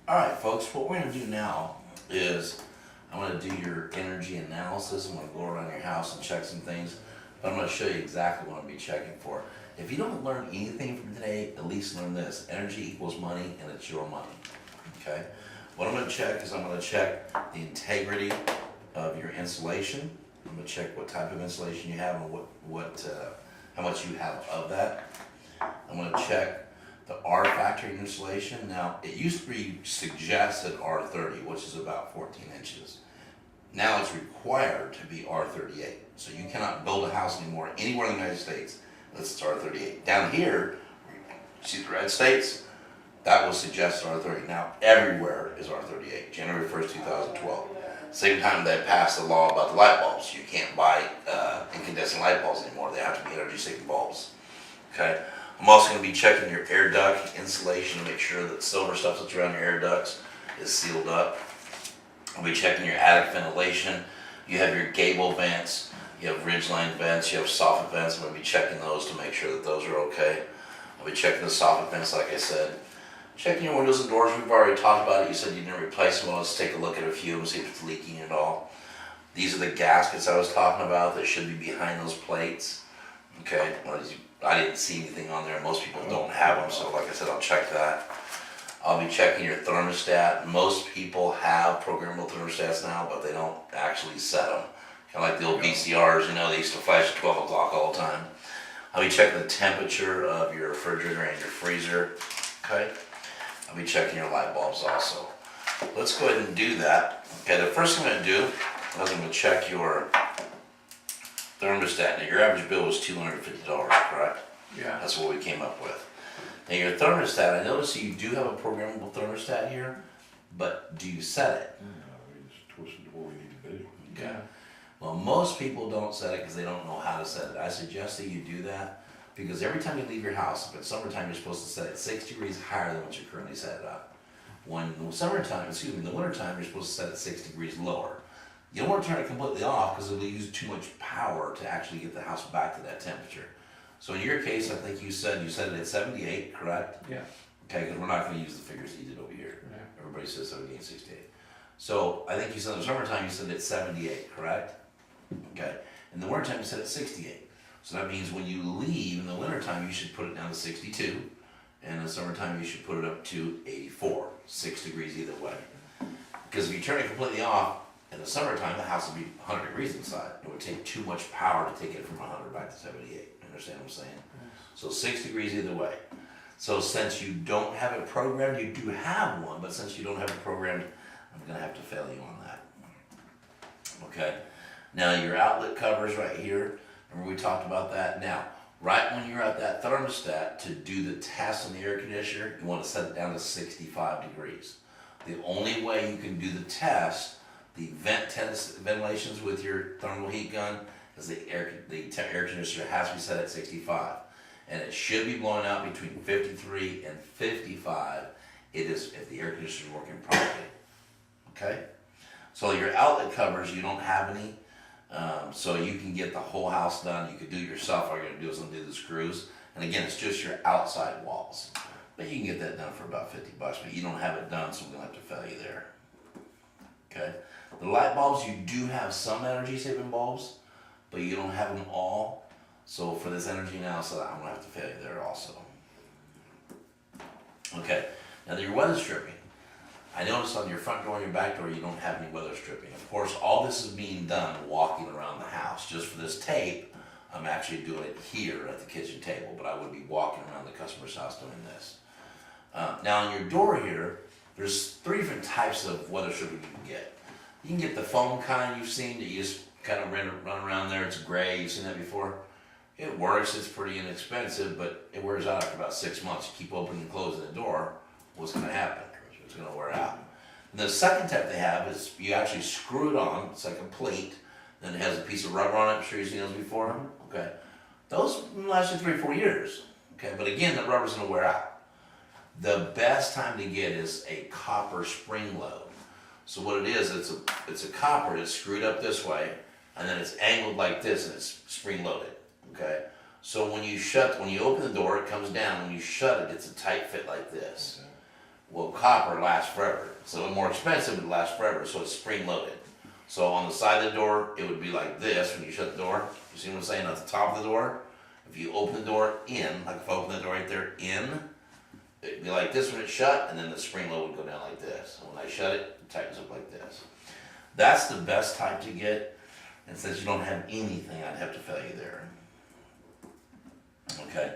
Alright folks, what we're gonna do now is I'm gonna do your energy analysis. I'm gonna go around your house and check some things, but I'm gonna show you exactly what I'm gonna be checking for. If you don't learn anything from today, at least learn this. Energy equals money and it's your money, okay? What I'm gonna check is I'm gonna check the integrity of your insulation. I'm gonna check what type of insulation you have and how much you have of that. I'm gonna check the R factor in insulation. Now, it used to be suggested R30, which is about 14 inches. Now it's required to be R38. So you cannot build a house anymore anywhere in the United States unless it's R38. Down here, see the red states? That was suggested R30. Now everywhere is R38, January 1st, 2012. Same time they passed the law about the light bulbs. You can't buy incandescent light bulbs anymore. They have to be energy saving bulbs. Okay. I'm also going to be checking your air duct insulation to make sure that silver stuff that's around your air ducts is sealed up. I'll be checking your attic ventilation. You have your gable vents, you have ridgeline vents, you have soffit vents. I'm going to be checking those to make sure that those are okay. I'll be checking the soffit vents, like I said. Checking your windows and doors. We've already talked about it. You said you didn't replace them. Well, let's take a look at a few and see if it's leaking at all. These are the gaskets I was talking about that should be behind those plates. Okay, well, I didn't see anything on there. Most people don't have them, so like I said, I'll check that. I'll be checking your thermostat. Most people have programmable thermostats now, but they don't actually set them. Kind of like the old VCRs, you know, they used to flash at 12 o'clock all the time. I'll be checking the temperature of your refrigerator and your freezer. Okay, I'll be checking your light bulbs also. Let's go ahead and do that. Okay, the first thing I'm going to do is I'm going to check your thermostat. Now your average bill was $250, correct? Yeah. That's what we came up with. Now your thermostat, I notice you do have a programmable thermostat here, but do you set it? We just twist it to where we need to be. Okay. Well, most people don't set it because they don't know how to set it. I suggest that you do that because every time you leave your house, if it's summertime, you're supposed to set it 6 degrees higher than what you're currently set it up. When in the wintertime, you're supposed to set it 6 degrees lower. You don't want to turn it completely off because it'll use too much power to actually get the house back to that temperature. So in your case, I think you set it at 78, correct? Yeah. Okay, because we're not going to use the figures that you did over here. Yeah. Everybody says 78, 68. So I think you said in the summertime you said at 78, correct? Okay. In the wintertime you said at 68. So that means when you leave in the wintertime you should put it down to 62. And in the summertime you should put it up to 84, 6 degrees either way. Because if you turn it completely off, in the summertime the house would be 100 degrees inside. It would take too much power to take it from 100 back to 78. Understand what I'm saying? So 6 degrees either way. So since you don't have it programmed, you do have one, but since you don't have it programmed, I'm gonna have to fail you on that. Okay. Now your outlet covers right here. Remember we talked about that? Now, right when you're at that thermostat to do the test on the air conditioner, you want to set it down to 65 degrees. The only way you can do the test, the ventilations with your thermal heat gun, is the air conditioner has to be set at 65. And it should be blowing out between 53 and 55. It is if the air conditioner is working properly. Okay? So your outlet covers, you don't have any. So you can get the whole house done. You could do it yourself. All you're going to do is undo the screws. And again, it's just your outside walls. But you can get that done for about $50, but you don't have it done, so I'm going to have to fail you there. Okay? The light bulbs, you do have some energy saving bulbs, but you don't have them all. So for this energy analysis, I'm going to have to fail you there also. Okay, now your weather stripping. I noticed on your front door and your back door you don't have any weather stripping. Of course, all this is being done walking around the house. Just for this tape, I'm actually doing it here at the kitchen table, but I would be walking around the customer's house doing this. Now on your door here, there's 3 different types of weather stripping you can get. You can get the foam kind you've seen that you just kind of run around there. It's gray. You've seen that before. It works. It's pretty inexpensive, but it wears out after about 6 months. You keep opening and closing the door, what's going to happen? It's going to wear out. And the second type they have is you actually screw it on. It's like a plate. Then it has a piece of rubber on it. I'm sure you've seen those before. Okay. Those last you 3 or 4 years. Okay. But again, the rubber's going to wear out. The best time to get is a copper spring load. So what it is, it's a copper that's screwed up this way, and then it's angled like this, and it's spring loaded. Okay. So when you open the door, it comes down. When you shut it, it's a tight fit like this. Well, copper lasts forever, so more expensive, it lasts forever, so it's spring loaded. So on the side of the door, it would be like this when you shut the door. You see what I'm saying? At the top of the door, if you open the door in, like if I open the door right there in, it'd be like this when it's shut, and then the spring load would go down like this. And when I shut it, it tightens up like this. That's the best type to get, and since you don't have anything, I'd have to fail you there. Okay,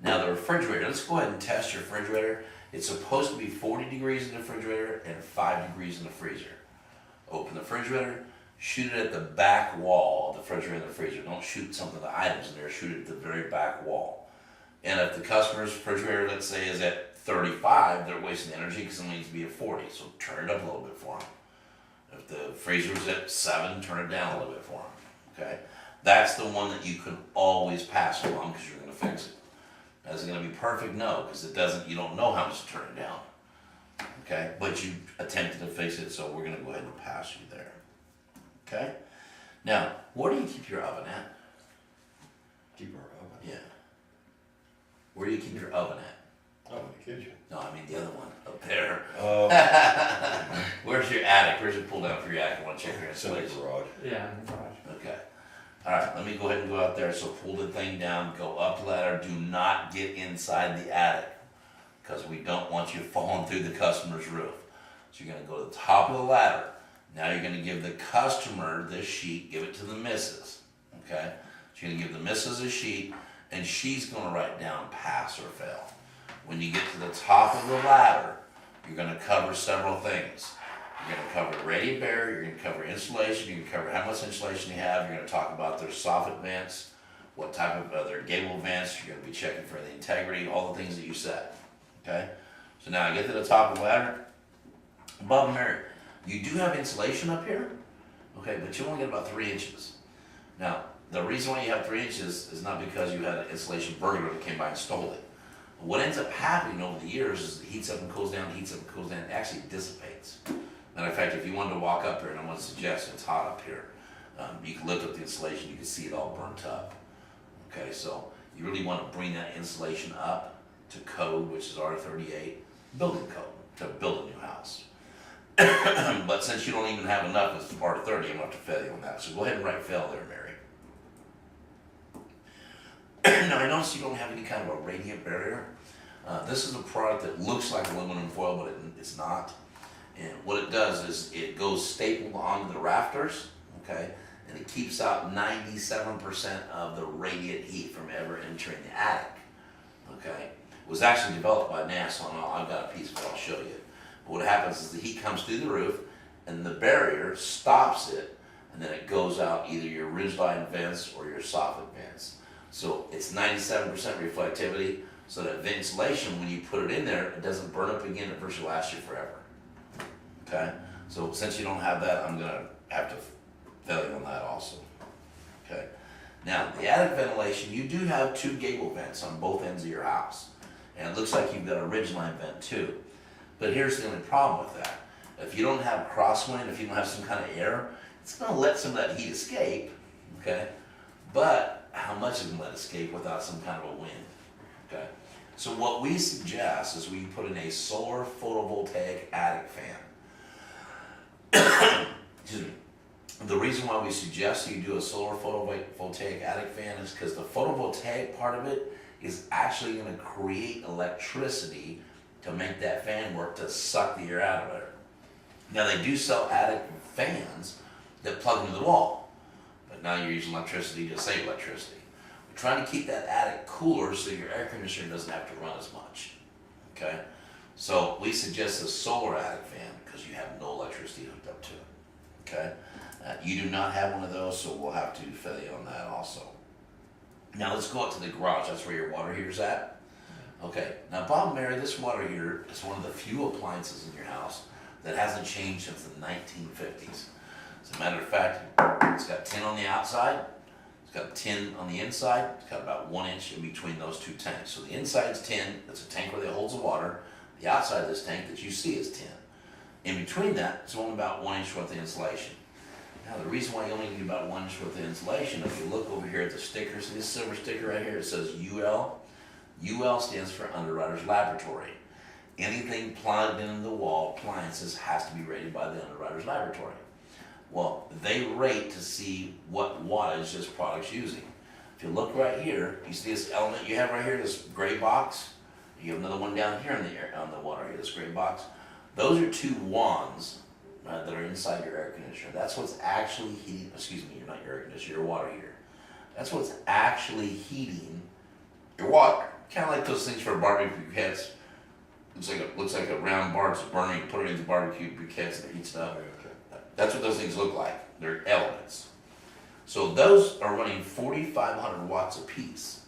now the refrigerator, let's go ahead and test your refrigerator. It's supposed to be 40 degrees in the refrigerator and 5 degrees in the freezer. Open the refrigerator, shoot it at the back wall of the refrigerator and the freezer. Don't shoot something, the items in there, shoot it at the very back wall. And if the customer's refrigerator, let's say, is at 35, they're wasting energy because it needs to be at 40, so turn it up a little bit for them. If the freezer's at 7, turn it down a little bit for them, okay? That's the one that you can always pass along because you're gonna fix it. Is it gonna be perfect? No, because it doesn't, you don't know how much to turn it down. Okay, but you attempted to fix it, so we're gonna go ahead and pass you there. Okay? Now, where do you keep your oven at? Keep our oven. Yeah. Where do you keep your oven at? Oh, in the kitchen. No, I mean the other one, up there. Oh, Where's your attic? Where's your pull down for your attic? I wanna check your it's in the installation. garage. Yeah, in the garage. Okay. Alright, let me go ahead and go out there. So pull the thing down, go up the ladder. Do not get inside the attic, because we don't want you falling through the customer's roof. So you're gonna go to the top of the ladder. Now you're gonna give the customer this sheet, give it to the missus, okay? So you're gonna give the missus a sheet, and she's gonna write down pass or fail. When you get to the top of the ladder, you're gonna cover several things. You're gonna cover radiant barrier, you're gonna cover insulation, you're gonna cover how much insulation you have, you're gonna talk about their soffit vents, what type of their gable vents, you're gonna be checking for the integrity, all the things that you said. Okay, so now I get to the top of the ladder. Bob and Mary, you do have insulation up here, okay, but you only get about 3 inches. Now, the reason why you have 3 inches is not because you had an insulation burglar that came by and stole it. What ends up happening over the years is it heats up and cools down, heats up and cools down, it actually dissipates. Matter of fact, if you wanted to walk up here, and I'm gonna suggest it's hot up here, you can lift up the insulation, you can see it all burnt up. Okay, so you really wanna bring that insulation up to code, which is R38, building code, to build a new house. But since you don't even have enough as R30, I'm gonna have to fail you on that. So go ahead and write fail there, Mary. Now I notice you don't have any kind of a radiant barrier. This is a product that looks like aluminum foil, but it's not. And what it does is it goes stapled onto the rafters, okay? And it keeps out 97% of the radiant heat from ever entering the attic, okay? It was actually developed by NASA, and I've got a piece of it I'll show you. But what happens is the heat comes through the roof, and the barrier stops it, and then it goes out either your ridgeline vents or your soffit vents. So it's 97% reflectivity, so that insulation, when you put it in there, it doesn't burn up again, it virtually lasts you forever. Okay, so since you don't have that, I'm gonna have to fail you on that also. Okay, now the attic ventilation, you do have 2 gable vents on both ends of your house, and it looks like you've got a ridgeline vent too. But here's the only problem with that: if you don't have crosswind, if you don't have some kind of air, it's gonna let some of that heat escape. Okay, but how much is it gonna let escape without some kind of a wind? Okay, so what we suggest is we put in a solar photovoltaic attic fan. Excuse me. The reason why we suggest you do a solar photovoltaic attic fan is because the photovoltaic part of it is actually going to create electricity to make that fan work to suck the air out of there. Now they do sell attic fans that plug into the wall, but now you're using electricity to save electricity. We're trying to keep that attic cooler so your air conditioner doesn't have to run as much. Okay, so we suggest a solar attic fan because you have no electricity hooked up to it. Okay, you do not have one of those, so we'll have to fail you on that also. Now let's go up to the garage. That's where your water heater's at. Okay, now Bob and Mary, this water heater is one of the few appliances in your house that hasn't changed since the 1950s. As a matter of fact, it's got tin on the outside, it's got tin on the inside, it's got about 1 inch in between those 2 tanks. So the inside's tin, that's a tank where it holds the water. The outside of this tank that you see is tin. In between that, it's only about 1 inch worth of insulation. Now the reason why you only need about 1 inch worth of insulation, if you look over here at the sticker, see this silver sticker right here, it says UL. UL stands for Underwriters Laboratory. anything plugged into the wall, appliances, has to be rated by the Underwriters Laboratory. Well, they rate to see what wattage this product's using. If you look right here, you see this element you have right here, this gray box? You have another one down here on the water here, this gray box. Those are two wands that are inside your air conditioner. That's what's actually heating, excuse me, you're not your air conditioner, your water heater. That's what's actually heating your water. Kind of like those things for barbecue briquettes. Looks like a round bar that's burning. You put it into barbecue briquettes and it heats it up. That's what those things look like. They're elements. So those are running 4,500 watts a piece.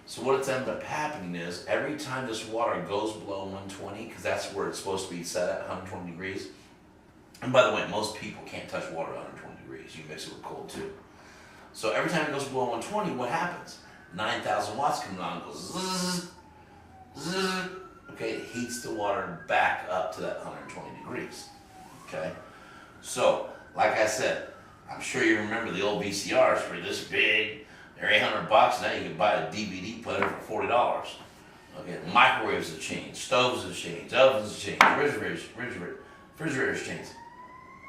So what it's ended up happening is every time this water goes below 120, because that's where it's supposed to be set at 120 degrees. And by the way, most people can't touch water at 120 degrees. You mix it with cold too. So every time it goes below 120, what happens? 9,000 watts comes on and goes zzz, zzz. Okay, it heats the water back up to that 120 degrees. Okay? So, like I said, I'm sure you remember the old VCRs were this big. They're $800. Now you can buy a DVD player for $40. Okay, microwaves have changed, stoves have changed, ovens have changed, refrigerators changed.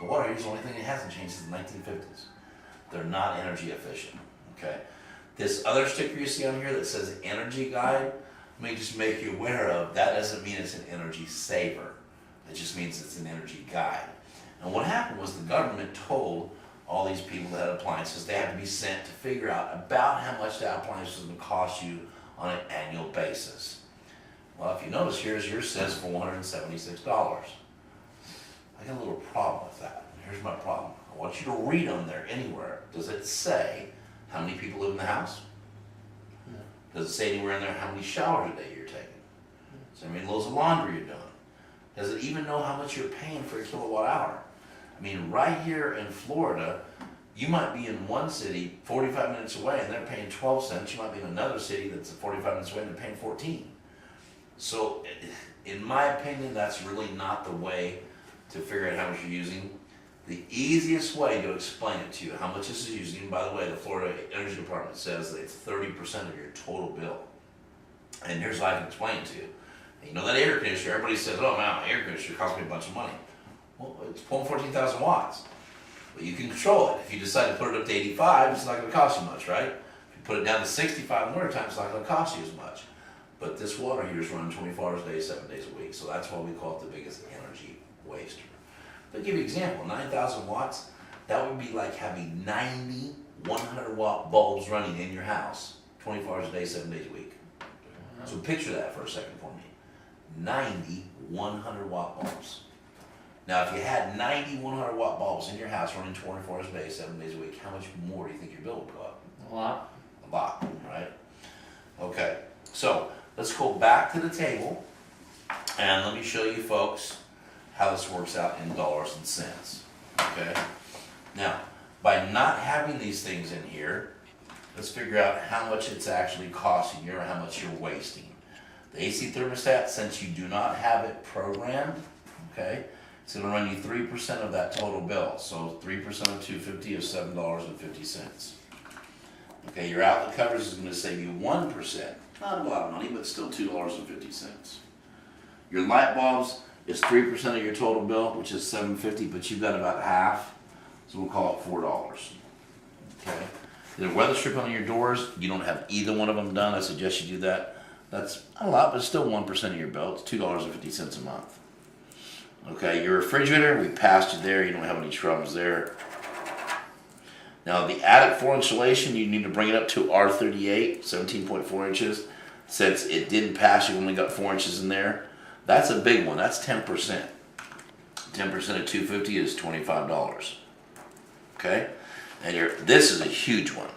The water heater is the only thing that hasn't changed since the 1950s. They're not energy efficient. Okay, this other sticker you see on here that says Energy Guide, let me just make you aware of, that doesn't mean it's an energy saver. It just means it's an energy guide. And what happened was the government told all these people that had appliances, they had to be sent to figure out about how much that appliance was going to cost you on an annual basis. Well, if you notice here, yours says $476. I got a little problem with that. Here's my problem. I want you to read on there anywhere. Does it say how many people live in the house? Does it say anywhere in there how many showers a day you're taking? Does it say how many loads of laundry you're doing? Does it even know how much you're paying for a kilowatt hour? I mean, right here in Florida, you might be in one city 45 minutes away and they're paying 12 cents. You might be in another city that's 45 minutes away and they're paying 14. So, in my opinion, that's really not the way to figure out how much you're using. The easiest way to explain it to you, how much this is using, by the way, the Florida Energy Department says that it's 30% of your total bill. And here's how I can explain it to you. And you know that air conditioner, everybody says, oh man, my air conditioner costs me a bunch of money. Well, it's pulling 14,000 watts. But you can control it. If you decide to put it up to 85, it's not going to cost you much, right? If you put it down to 65 in the wintertime, it's not going to cost you as much. But this water heater is running 24 hours a day, 7 days a week. So that's why we call it the biggest energy waster. To give you an example, 9,000 watts, that would be like having 90 100-watt bulbs running in your house, 24 hours a day, 7 days a week. So picture that for a second for me. 90 100-watt bulbs. Now, if you had 90 100-watt bulbs in your house running 24 hours a day, 7 days a week, how much more do you think your bill would go up? A lot. A lot, right? Okay, so let's go back to the table and let me show you folks how this works out in dollars and cents. Okay? Now, by not having these things in here, let's figure out how much it's actually costing you or how much you're wasting. The AC thermostat, since you do not have it programmed, okay, it's going to run you 3% of that total bill. So 3% of $250 is $7.50. Okay, your outlet covers is going to save you 1%. Not a lot of money, but still $2.50. Your light bulbs is 3% of your total bill, which is $7.50, but you've got about half, so we'll call it $4. Okay. The weather strip on your doors, you don't have either one of them done. I suggest you do that. That's not a lot, but still 1% of your bill. It's $2.50 a month. Okay, your refrigerator, we passed you there. You don't have any troubles there. Now, the attic floor insulation, you need to bring it up to R38, 17.4 inches. Since it didn't pass, you only got 4 inches in there. That's a big one. That's 10%. 10% of $250 is $25. Okay, and this is a huge one.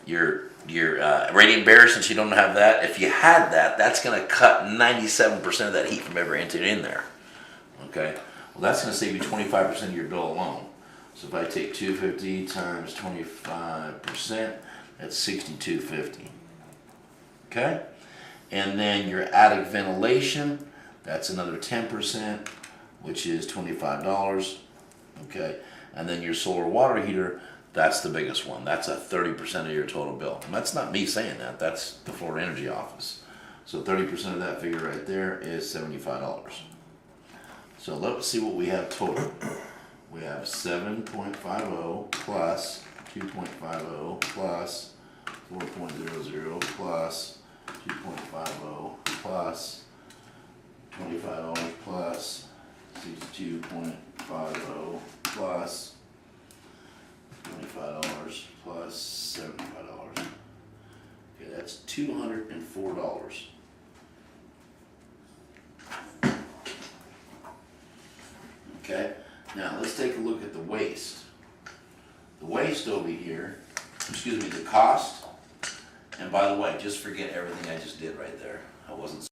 Your radiant barrier, since you don't have that, if you had that, that's going to cut 97% of that heat from ever entering in there. Okay, well that's going to save you 25% of your bill alone. So if I take $250 times 25%, that's $62.50. Okay, and then your attic ventilation, that's another 10%, which is $25. Okay, and then your solar water heater, that's the biggest one. That's a 30% of your total bill. And that's not me saying that. That's the Florida Energy Office. So 30% of that figure right there is $75. So let's see what we have total. We have 7.50 plus 2.50 plus 4.00 plus 2.50 plus $25 plus 62.50 plus $25 plus $75. Okay, that's $204. Okay, now let's take a look at the waste. The waste over here, excuse me, the cost, and by the way, just forget everything I just did right there. I wasn't